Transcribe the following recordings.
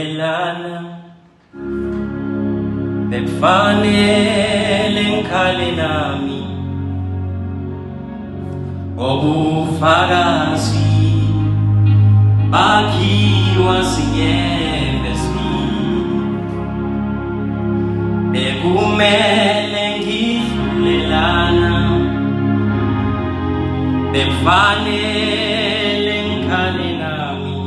ngidlulelana bekufanele ngikhale nami ngobufakazi bakhiwa sinyembezi bekumele ngidlulelana bekufanele ngikhale nami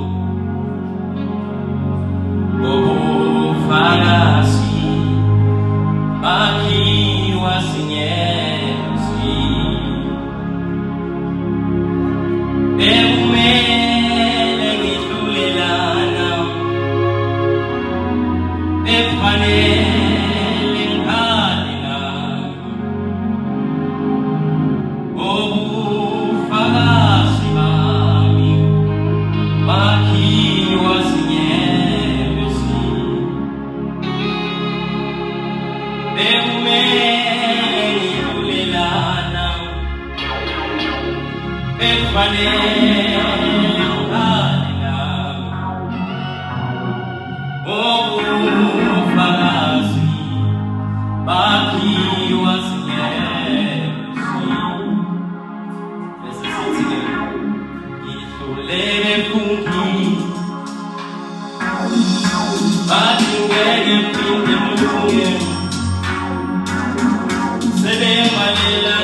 ngobufakazi bakhiwa sinyembezi bekumele ngidlulelana bekufanele ngikhale nami ngobufakazi bami bakhiwa sinyembezi bekumele ngidlulelana bekufanele ngikhale nami ngobufakazi bakhiwa sinyembezi bese sithi ngidlulele ephungini bathi ngeke ngiphinde ngilunge sebemalela